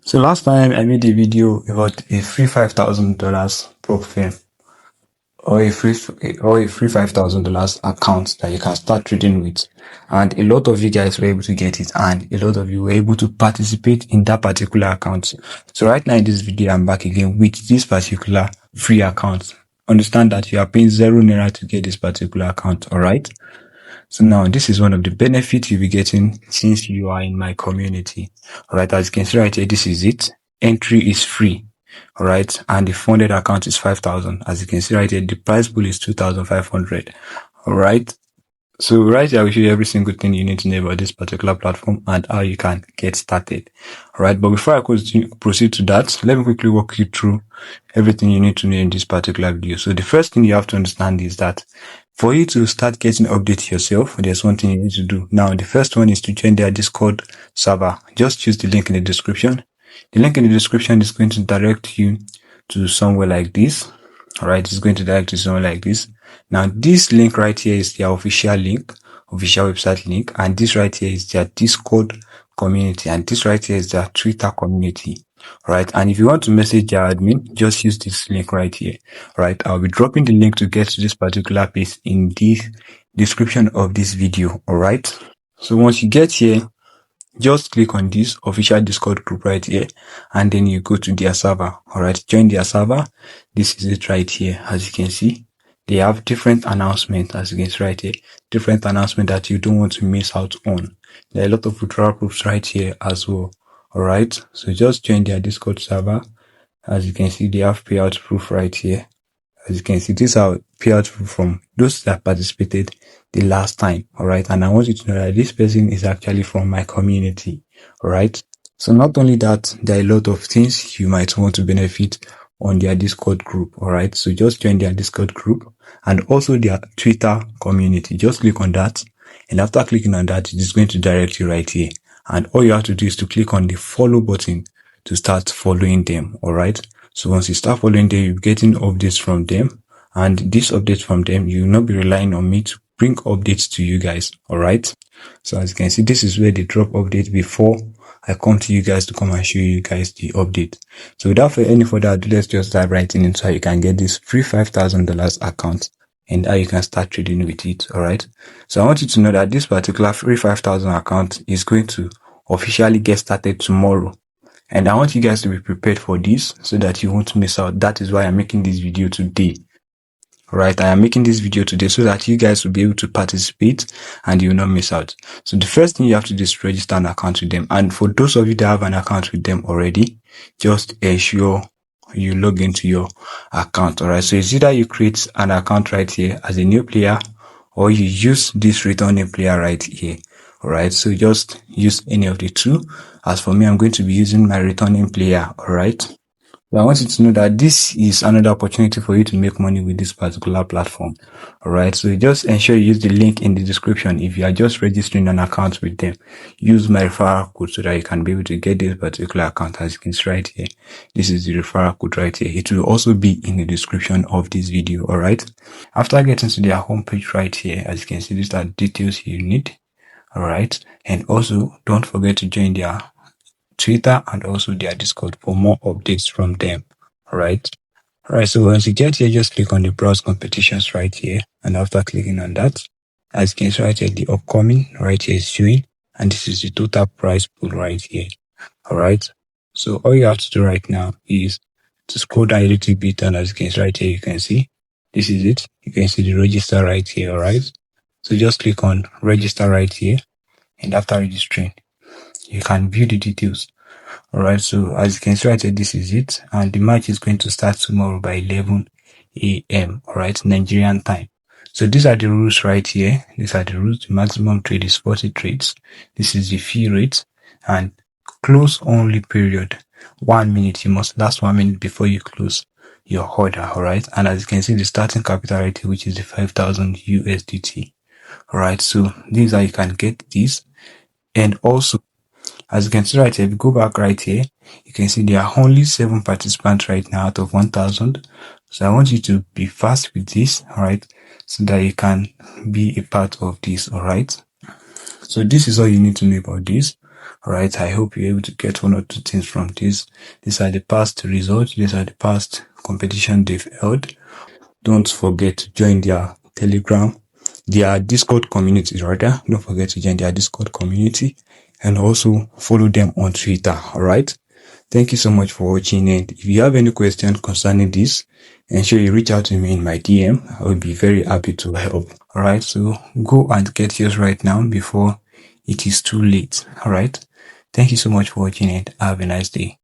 So last time I made a video about a free $5,000 prop firm or a free $5,000 account that you can start trading with, and a lot of you guys were able to get it, and a lot of you were able to participate in that particular account. So right now in this video, I'm back again with this particular free account. Understand that you are paying ₦0 to get this particular account. All right. So now this is one of the benefits you'll be getting since you are in my community. All right, as you can see right here, this is it. Entry is free. All right, and the funded account is 5,000. As you can see right here, the price pool is 2,500. All right. So right here, I will show you every single thing you need to know about this particular platform and how you can get started. All right. But before I proceed to that, let me quickly walk you through everything you need to know in this particular video. So the first thing you have to understand is that for you to start getting updates yourself, there's one thing you need to do. Now, the first one is to join their Discord server. Just use the link in the description. The link in the description is going to direct you to somewhere like this. All right. It's going to direct you somewhere like this. Now, this link right here is their official link, official website link. And this right here is their Discord community. And this right here is their Twitter community. Right. And if you want to message their admin, just use this link right here. Right. I'll be dropping the link to get to this particular page in the description of this video. All right. So once you get here, just click on this official Discord group right here, and then you go to their server. All right. Join their server. This is it right here. As you can see, they have different announcements, as you can see right here, different announcements that you don't want to miss out on. There are a lot of withdrawal proofs right here as well. All right. So just join their Discord server. As you can see, they have payout proof right here. As you can see, these are payout proof from those that participated the last time. All right. And I want you to know that this person is actually from my community. All right. So not only that, there are a lot of things you might want to benefit on their Discord group. All right. So just join their Discord group and also their Twitter community. Just click on that. And after clicking on that, it is going to direct you right here. And all you have to do is to click on the follow button to start following them. All right. So once you start following them, you're getting updates from them. And these updates from them, you will not be relying on me to bring updates to you guys. All right. So as you can see, this is where they drop updates before I come to you guys to come and show you guys the update. So without any further ado, let's just dive right in into how you can get this free $5,000 account and how you can start trading with it. All right. So I want you to know that this particular free 5,000 account is going to officially get started tomorrow. And I want you guys to be prepared for this so that you won't miss out. That is why I'm making this video today. Right, I am making this video today so that you guys will be able to participate and you will not miss out. So the first thing you have to do is register an account with them. And for those of you that have an account with them already, just ensure you log into your account. All right, so it's either you create an account right here as a new player, or you use this returning player right here. All right, so just use any of the two. As for me, I'm going to be using my returning player. All right. So I want you to know that this is another opportunity for you to make money with this particular platform. All right. So just ensure you use the link in the description. If you are just registering an account with them, use my referral code so that you can be able to get this particular account. As you can see right here, this is the referral code right here. It will also be in the description of this video. All right. After getting to their homepage right here, as you can see, these are details you need. All right. And also don't forget to join their Twitter and also their Discord for more updates from them. All right. So once you get here, just click on the browse competitions right here. And after clicking on that, as you can see right here, the upcoming right here is showing. And this is the total price pool right here. All right. So all you have to do right now is to scroll down a little bit. And as you can see right here, you can see this is it. You can see the register right here. All right. So just click on register right here. And after registering, you can view the details. All right. So as you can see right here, this is it. And the match is going to start tomorrow by 11 a.m. All right. Nigerian time. So these are the rules right here. These are the rules. The maximum trade is 40 trades. This is the fee rate and close only period. 1 minute. You must last 1 minute before you close your order. All right. And as you can see, the starting capital right here, which is the 5,000 USDT. All right. So these are, you can get this. And also, as you can see right here, if you go back right here, you can see there are only 7 participants right now out of 1,000. So I want you to be fast with this, all right, so that you can be a part of this, all right. So this is all you need to know about this. All right. I hope you're able to get one or two things from this. These are the past results. These are the past competition they've held. Don't forget to join their Telegram, their Discord community, rather. Don't forget to join their Discord community and also follow them on Twitter. All right. Thank you so much for watching. And if you have any questions concerning this, ensure you reach out to me in my DM. I will be very happy to help. All right. So go and get yours right now before it is too late. All right. Thank you so much for watching and have a nice day.